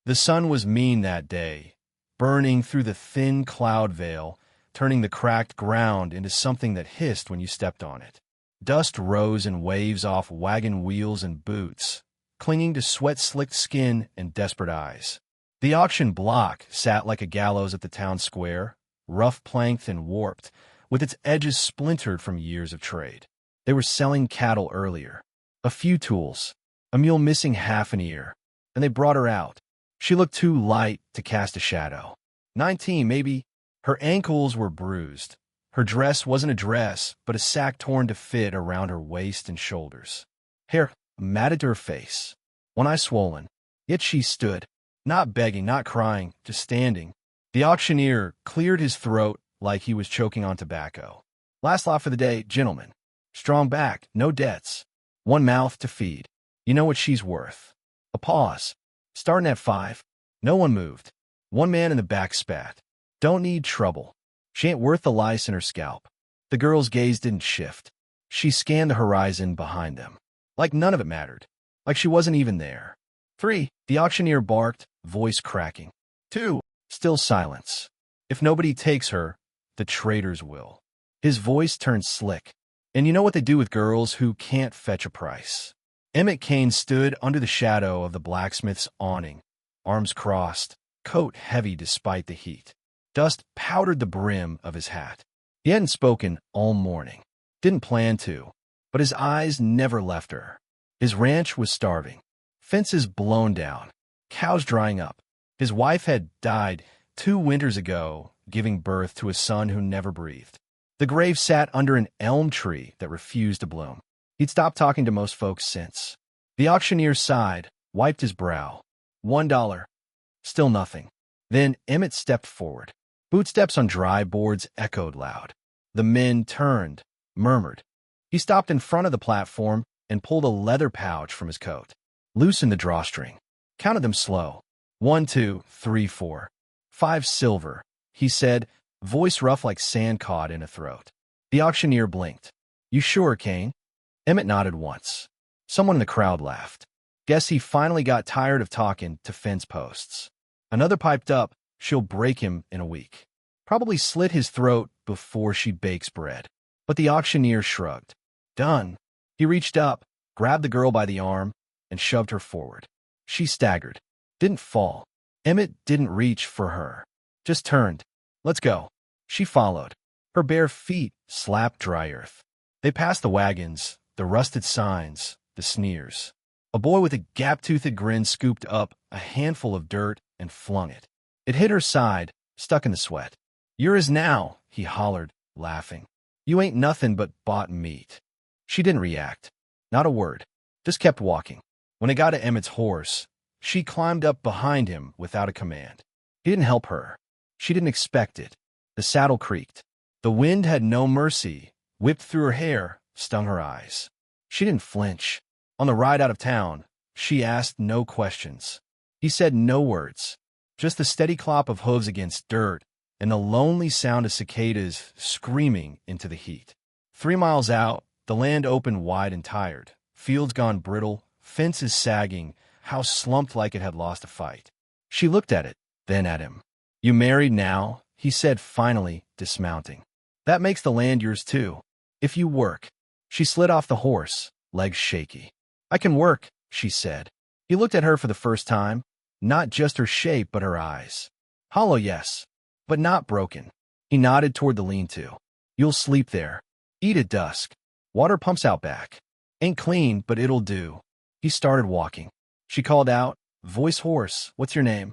The sun was mean that day, burning through the thin cloud veil, turning the cracked ground into something that hissed when you stepped on it. Dust rose in waves off wagon wheels and boots, clinging to sweat-slicked skin and desperate eyes. The auction block sat like a gallows at the town square, rough-planked and warped, with its edges splintered from years of trade. They were selling cattle earlier. A few tools, a mule missing half an ear, and they brought her out. She looked too light to cast a shadow. 19, maybe. Her ankles were bruised. Her dress wasn't a dress, but a sack torn to fit around her waist and shoulders. Hair matted to her face, one eye swollen. Yet she stood, not begging, not crying, just standing. The auctioneer cleared his throat like he was choking on tobacco. Last lot for the day, gentlemen. Strong back, no debts. One mouth to feed. You know what she's worth. A pause. Starting at 5. No one moved. One man in the back spat. Don't need trouble. She ain't worth the lice in her scalp. The girl's gaze didn't shift. She scanned the horizon behind them. Like none of it mattered. Like she wasn't even there. 3. The auctioneer barked, voice cracking. 2. Still silence. If nobody takes her, the traders will. His voice turned slick. And you know what they do with girls who can't fetch a price. Emmett Kane stood under the shadow of the blacksmith's awning, arms crossed, coat heavy despite the heat. Dust powdered the brim of his hat. He hadn't spoken all morning. Didn't plan to, but his eyes never left her. His ranch was starving. Fences blown down. Cows drying up. His wife had died 2 winters ago, giving birth to a son who never breathed. The grave sat under an elm tree that refused to bloom. He'd stopped talking to most folks since. The auctioneer sighed, wiped his brow. $1. Still nothing. Then Emmett stepped forward. Bootsteps on dry boards echoed loud. The men turned, murmured. He stopped in front of the platform and pulled a leather pouch from his coat. Loosened the drawstring. Counted them slow. 1, 2, 3, 4. 5 silver, he said, voice rough like sand caught in a throat. The auctioneer blinked. You sure, Kane? Emmett nodded once. Someone in the crowd laughed. Guess he finally got tired of talking to fence posts. Another piped up, she'll break him in a week. Probably slit his throat before she bakes bread. But the auctioneer shrugged. Done. He reached up, grabbed the girl by the arm, and shoved her forward. She staggered. Didn't fall. Emmett didn't reach for her. Just turned. Let's go. She followed. Her bare feet slapped dry earth. They passed the wagons, the rusted signs, the sneers. A boy with a gap-toothed grin scooped up a handful of dirt and flung it. It hit her side, stuck in the sweat. You're his now, he hollered, laughing. You ain't nothing but bought meat. She didn't react. Not a word. Just kept walking. When it got to Emmett's horse, she climbed up behind him without a command. He didn't help her. She didn't expect it. The saddle creaked. The wind had no mercy, whipped through her hair, stung her eyes. She didn't flinch. On the ride out of town, she asked no questions. He said no words, just the steady clop of hooves against dirt and the lonely sound of cicadas screaming into the heat. 3 miles out, the land opened wide and tired, fields gone brittle, fences sagging, house slumped like it had lost a fight. She looked at it, then at him. You married now, he said finally, dismounting. That makes the land yours too, if you work. She slid off the horse, legs shaky. I can work, she said. He looked at her for the first time, not just her shape but her eyes. Hollow, yes, but not broken. He nodded toward the lean-to. You'll sleep there. Eat at dusk. Water pumps out back. Ain't clean, but it'll do. He started walking. She called out, voice hoarse, what's your name?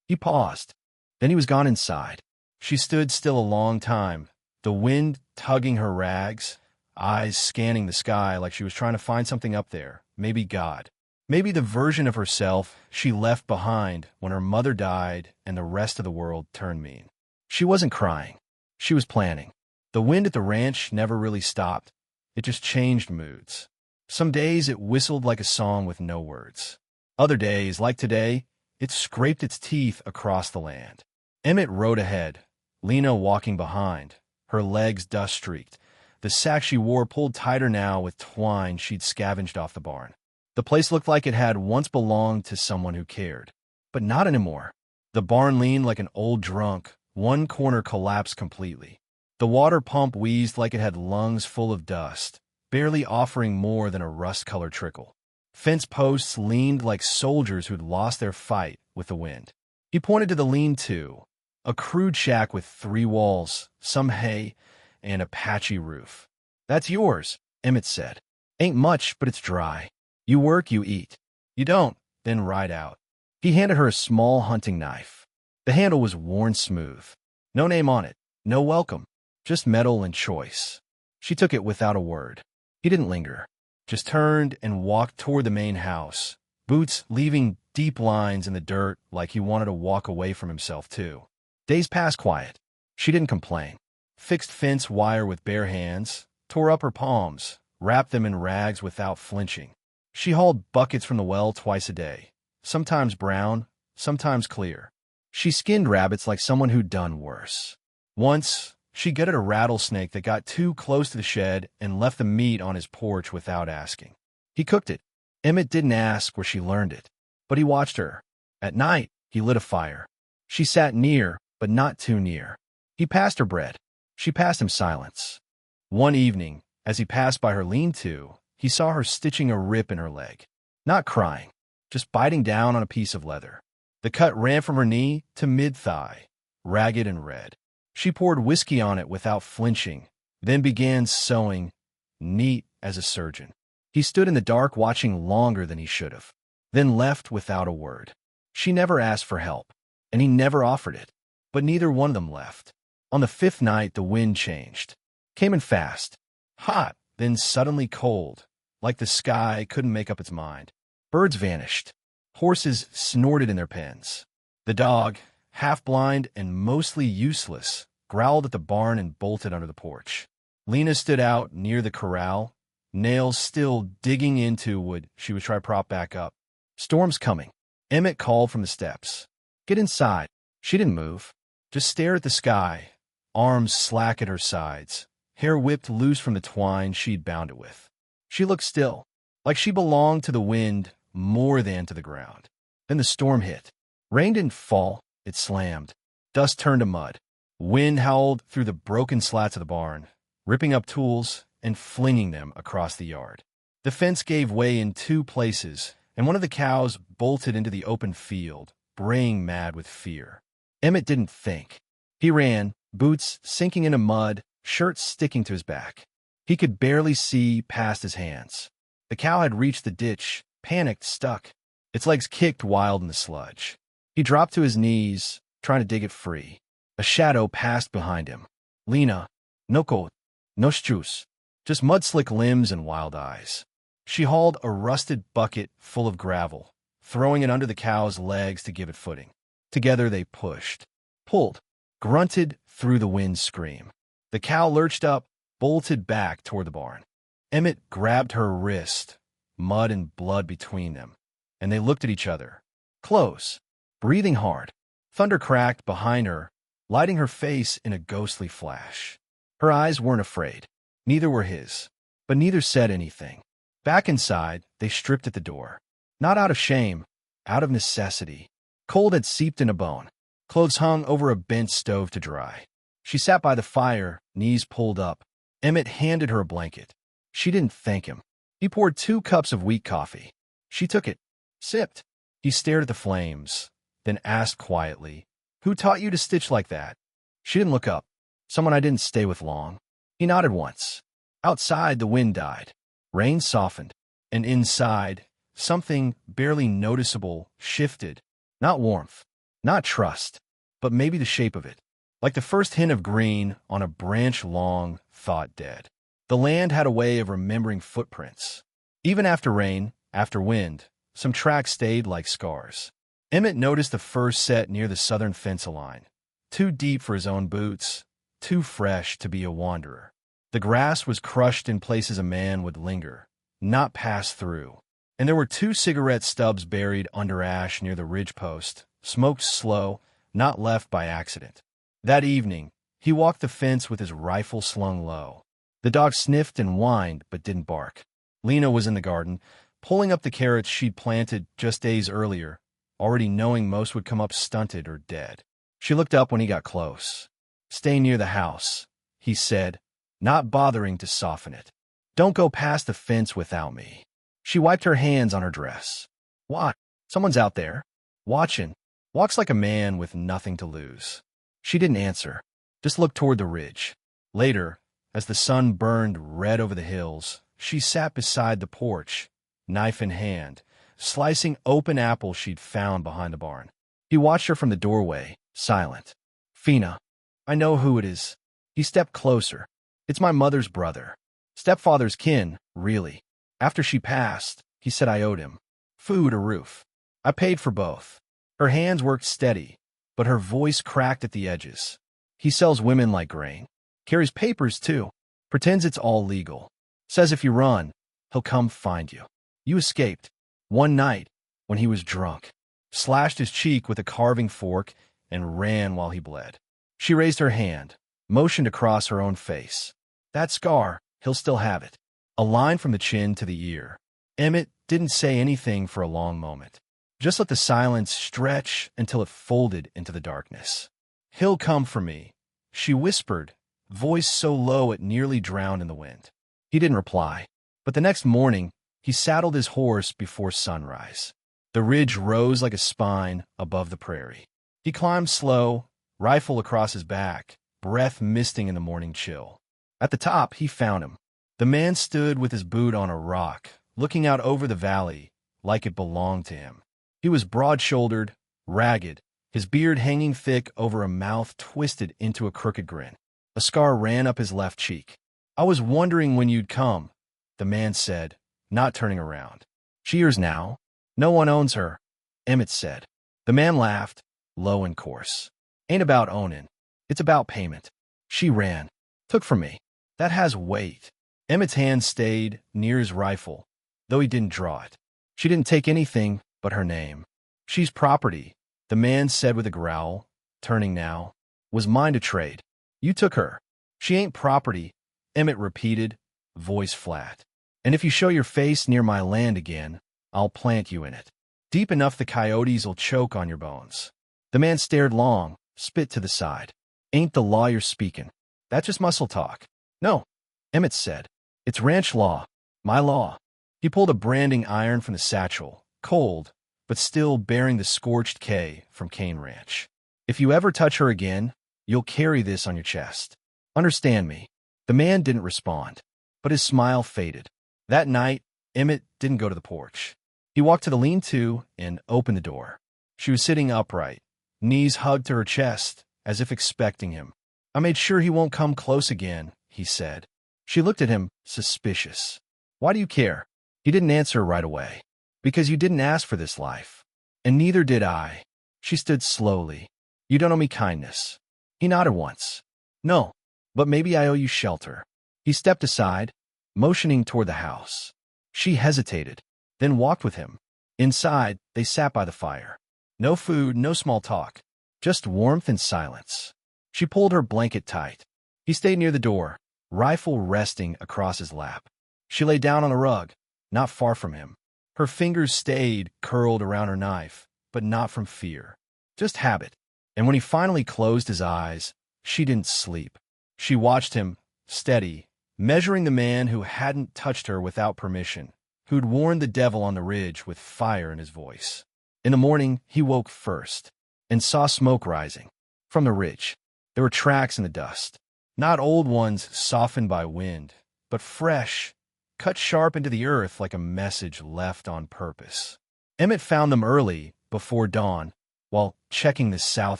He paused. Then he was gone inside. She stood still a long time, the wind tugging her rags, eyes scanning the sky like she was trying to find something up there, maybe God. Maybe the version of herself she left behind when her mother died and the rest of the world turned mean. She wasn't crying. She was planning. The wind at the ranch never really stopped. It just changed moods. Some days it whistled like a song with no words. Other days, like today, it scraped its teeth across the land. Emmett rode ahead, Lena walking behind, her legs dust-streaked. The sack she wore pulled tighter now with twine she'd scavenged off the barn. The place looked like it had once belonged to someone who cared. But not anymore. The barn leaned like an old drunk. One corner collapsed completely. The water pump wheezed like it had lungs full of dust, barely offering more than a rust-colored trickle. Fence posts leaned like soldiers who'd lost their fight with the wind. He pointed to the lean-to, a crude shack with 3 walls, some hay, and a patchy roof. "That's yours," Emmett said. "Ain't much, but it's dry. You work, you eat. You don't, then ride out." He handed her a small hunting knife. The handle was worn smooth. No name on it, no welcome, just metal and choice. She took it without a word. He didn't linger, just turned and walked toward the main house, boots leaving deep lines in the dirt like he wanted to walk away from himself too. Days passed quiet. She didn't complain. Fixed fence wire with bare hands, tore up her palms, wrapped them in rags without flinching. She hauled buckets from the well twice a day, sometimes brown, sometimes clear. She skinned rabbits like someone who'd done worse. Once, she gutted a rattlesnake that got too close to the shed and left the meat on his porch without asking. He cooked it. Emmett didn't ask where she learned it, but he watched her. At night, he lit a fire. She sat near, but not too near. He passed her bread. She passed him silence. One evening, as he passed by her lean-to, he saw her stitching a rip in her leg. Not crying, just biting down on a piece of leather. The cut ran from her knee to mid-thigh, ragged and red. She poured whiskey on it without flinching, then began sewing, neat as a surgeon. He stood in the dark watching longer than he should have, then left without a word. She never asked for help, and he never offered it, but neither one of them left. On the 5th night, the wind changed. Came in fast, hot, then suddenly cold, like the sky couldn't make up its mind. Birds vanished. Horses snorted in their pens. The dog, half-blind and mostly useless, growled at the barn and bolted under the porch. Lena stood out near the corral, nails still digging into wood she was trying to prop back up. "Storm's coming." Emmett called from the steps. "Get inside." She didn't move, just stared at the sky, arms slack at her sides, hair whipped loose from the twine she'd bound it with. She looked still, like she belonged to the wind more than to the ground. Then the storm hit. Rain didn't fall, it slammed. Dust turned to mud. Wind howled through the broken slats of the barn, ripping up tools and flinging them across the yard. The fence gave way in 2 places, and one of the cows bolted into the open field, braying mad with fear. Emmett didn't think. He ran, boots sinking into mud, shirt sticking to his back. He could barely see past his hands. The cow had reached the ditch, panicked, stuck. Its legs kicked wild in the sludge. He dropped to his knees, trying to dig it free. A shadow passed behind him. Lena, no coat, no shoes, just mud-slick limbs and wild eyes. She hauled a rusted bucket full of gravel, throwing it under the cow's legs to give it footing. Together they pushed, pulled, grunted through the wind scream. The cow lurched up, bolted back toward the barn. Emmett grabbed her wrist, mud and blood between them, and they looked at each other, close, breathing hard. Thunder cracked behind her, lighting her face in a ghostly flash. Her eyes weren't afraid. Neither were his, but neither said anything. Back inside, they stripped at the door. Not out of shame, out of necessity. Cold had seeped in a bone. Clothes hung over a bent stove to dry. She sat by the fire, knees pulled up. Emmett handed her a blanket. She didn't thank him. He poured 2 cups of weak coffee. She took it, sipped. He stared at the flames, then asked quietly, "Who taught you to stitch like that?" She didn't look up. "Someone I didn't stay with long." He nodded once. Outside, the wind died. Rain softened. And inside, something barely noticeable shifted. Not warmth, not trust, but maybe the shape of it. Like the first hint of green on a branch long thought dead. The land had a way of remembering footprints. Even after rain, after wind, some tracks stayed like scars. Emmett noticed the first set near the southern fence line. Too deep for his own boots, too fresh to be a wanderer. The grass was crushed in places a man would linger, not pass through. And there were 2 cigarette stubs buried under ash near the ridge post, smoked slow, not left by accident. That evening, he walked the fence with his rifle slung low. The dog sniffed and whined but didn't bark. Lena was in the garden, pulling up the carrots she'd planted just days earlier, already knowing most would come up stunted or dead. She looked up when he got close. "Stay near the house," he said, not bothering to soften it. "Don't go past the fence without me." She wiped her hands on her dress. "What? Someone's out there. Watching. Walks like a man with nothing to lose." She didn't answer, just looked toward the ridge. Later, as the sun burned red over the hills, she sat beside the porch, knife in hand, slicing open apples she'd found behind the barn. He watched her from the doorway, silent. "Fina, I know who it is." He stepped closer. "It's my mother's brother. Stepfather's kin, really. After she passed, he said I owed him food or roof. I paid for both." Her hands worked steady, but her voice cracked at the edges. "He sells women like grain. Carries papers, too. Pretends it's all legal. Says if you run, he'll come find you. You escaped. One night, when he was drunk, slashed his cheek with a carving fork and ran while he bled." She raised her hand, motioned across her own face. "That scar, he'll still have it." A line from the chin to the ear. Emmett didn't say anything for a long moment. Just let the silence stretch until it folded into the darkness. "He'll come for me," she whispered, voice so low it nearly drowned in the wind. He didn't reply, but the next morning, he saddled his horse before sunrise. The ridge rose like a spine above the prairie. He climbed slow, rifle across his back, breath misting in the morning chill. At the top, he found him. The man stood with his boot on a rock, looking out over the valley like it belonged to him. He was broad-shouldered, ragged, his beard hanging thick over a mouth twisted into a crooked grin. A scar ran up his left cheek. "I was wondering when you'd come," the man said, not turning around. "She yours now? No one owns her," Emmett said. The man laughed, low and coarse. "Ain't about owning. It's about payment." She ran. "Took from me. That has weight." Emmett's hand stayed near his rifle, though he didn't draw it. "She didn't take anything but her name. She's property," the man said with a growl, turning now. "Was mine to trade. You took her." "She ain't property," Emmett repeated, voice flat. "And if you show your face near my land again, I'll plant you in it. Deep enough the coyotes'll choke on your bones." The man stared long, spit to the side. "Ain't the law you're speaking? That's just muscle talk." "No," Emmett said. "It's ranch law. My law." He pulled a branding iron from the satchel, cold, but still bearing the scorched K from Cane Ranch. "If you ever touch her again, you'll carry this on your chest. Understand me?" The man didn't respond, but his smile faded. That night, Emmett didn't go to the porch. He walked to the lean-to and opened the door. She was sitting upright, knees hugged to her chest, as if expecting him. "I made sure he won't come close again," he said. She looked at him, suspicious. "Why do you care?" He didn't answer right away. "Because you didn't ask for this life. And neither did I." She stood slowly. "You don't owe me kindness." He nodded once. "No, but maybe I owe you shelter." He stepped aside, motioning toward the house. She hesitated, then walked with him. Inside, they sat by the fire. No food, no small talk, just warmth and silence. She pulled her blanket tight. He stayed near the door, rifle resting across his lap. She lay down on the rug, not far from him. Her fingers stayed curled around her knife, but not from fear, just habit. And when he finally closed his eyes, she didn't sleep. She watched him, steady, measuring the man who hadn't touched her without permission, who'd warned the devil on the ridge with fire in his voice. In the morning, he woke first and saw smoke rising. From the ridge, there were tracks in the dust, not old ones softened by wind, but fresh, cut sharp into the earth like a message left on purpose. Emmett found them early, before dawn, while checking the south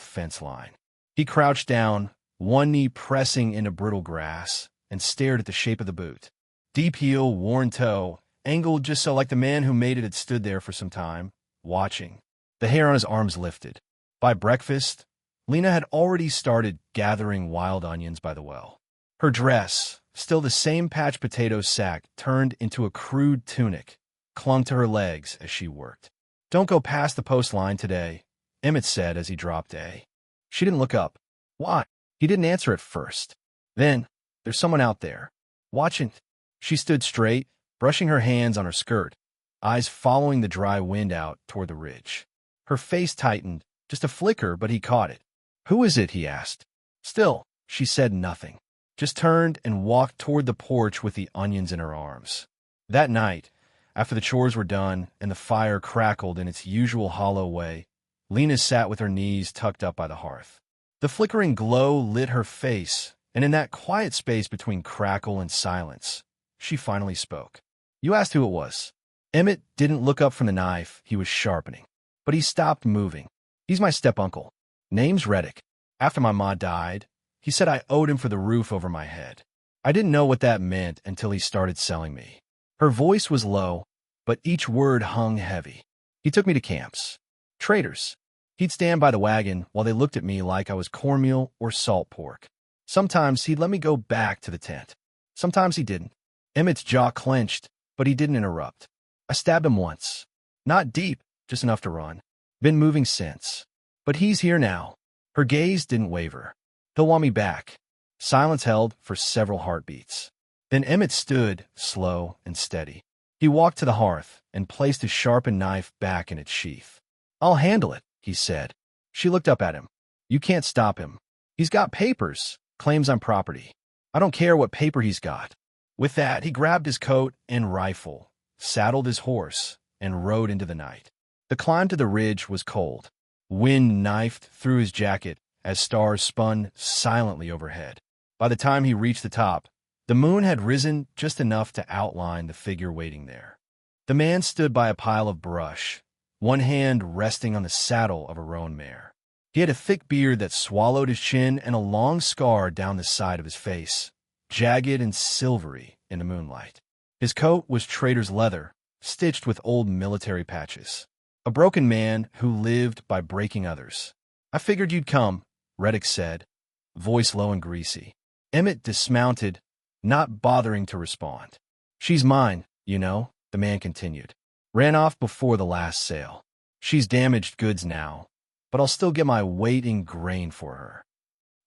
fence line. He crouched down, one knee pressing into brittle grass, and stared at the shape of the boot. Deep heel, worn toe, angled just so like the man who made it had stood there for some time, watching. The hair on his arms lifted. By breakfast, Lena had already started gathering wild onions by the well. Her dress, still the same patch potato sack turned into a crude tunic, clung to her legs as she worked. "Don't go past the post line today," Emmett said as he dropped A. She didn't look up. "Why?" He didn't answer at first. Then, "There's someone out there. Watching." She stood straight, brushing her hands on her skirt, eyes following the dry wind out toward the ridge. Her face tightened, just a flicker, but he caught it. "Who is it?" he asked. Still, she said nothing, just turned and walked toward the porch with the onions in her arms. That night, after the chores were done and the fire crackled in its usual hollow way, Lena sat with her knees tucked up by the hearth. The flickering glow lit her face, and in that quiet space between crackle and silence, she finally spoke. "You asked who it was." Emmett didn't look up from the knife he was sharpening, but he stopped moving. "He's my step-uncle. Name's Reddick. After my ma died, he said I owed him for the roof over my head. I didn't know what that meant until he started selling me." Her voice was low, but each word hung heavy. "He took me to camps. Traders. He'd stand by the wagon while they looked at me like I was cornmeal or salt pork. Sometimes he'd let me go back to the tent. Sometimes he didn't." Emmett's jaw clenched, but he didn't interrupt. "I stabbed him once. Not deep, just enough to run. Been moving since. But he's here now." Her gaze didn't waver. "He'll want me back." Silence held for several heartbeats. Then Emmett stood, slow and steady. He walked to the hearth and placed his sharpened knife back in its sheath. "I'll handle it," he said. She looked up at him. "You can't stop him. He's got papers, claims I'm property. I don't care what paper he's got." With that, he grabbed his coat and rifle, saddled his horse, and rode into the night. The climb to the ridge was cold. Wind knifed through his jacket as stars spun silently overhead. By the time he reached the top, the moon had risen just enough to outline the figure waiting there. The man stood by a pile of brush, one hand resting on the saddle of a roan mare. He had a thick beard that swallowed his chin and a long scar down the side of his face, jagged and silvery in the moonlight. His coat was trader's leather, stitched with old military patches. A broken man who lived by breaking others. "I figured you'd come," Reddick said, voice low and greasy. Emmett dismounted, not bothering to respond. "She's mine, you know," the man continued. "Ran off before the last sale. She's damaged goods now, but I'll still get my weight in grain for her."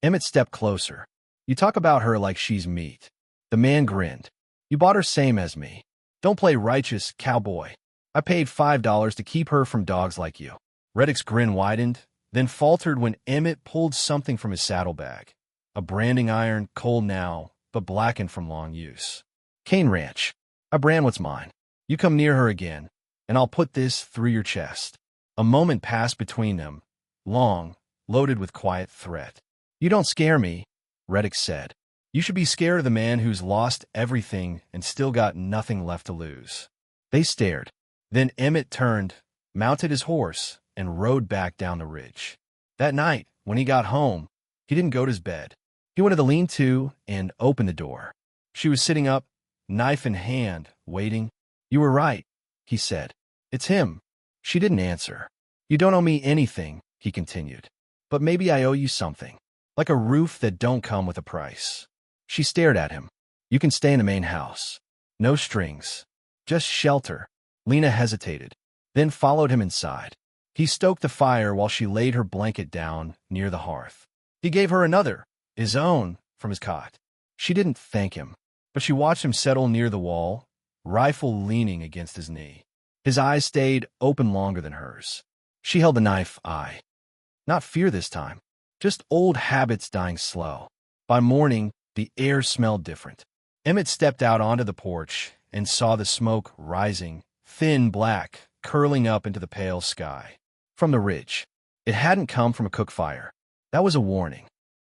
Emmett stepped closer. "You talk about her like she's meat." The man grinned. "You bought her same as me. Don't play righteous, cowboy. I paid $5 to keep her from dogs like you." Reddick's grin widened, then faltered when Emmett pulled something from his saddlebag. A branding iron, cold now, but blackened from long use. "Cane Ranch. I brand what's mine. You come near her again, and I'll put this through your chest." A moment passed between them, long, loaded with quiet threat. "You don't scare me," Reddick said. "You should be scared of the man who's lost everything and still got nothing left to lose." They stared. Then Emmett turned, mounted his horse, and rode back down the ridge. That night, when he got home, he didn't go to his bed. He went to the lean-to and opened the door. She was sitting up, knife in hand, waiting. "You were right," he said. "It's him." She didn't answer. "You don't owe me anything," he continued. "But maybe I owe you something. Like a roof that don't come with a price." She stared at him. "You can stay in the main house. No strings. Just shelter." Lena hesitated, then followed him inside. He stoked the fire while she laid her blanket down near the hearth. He gave her another, his own, from his cot. She didn't thank him, but she watched him settle near the wall, rifle leaning against his knee. His eyes stayed open longer than hers. She held the knife, not fear this time, just old habits dying slow. By morning, the air smelled different. Emmett stepped out onto the porch and saw the smoke rising, thin black, curling up into the pale sky. From the ridge. It hadn't come from a cook fire. That was a warning.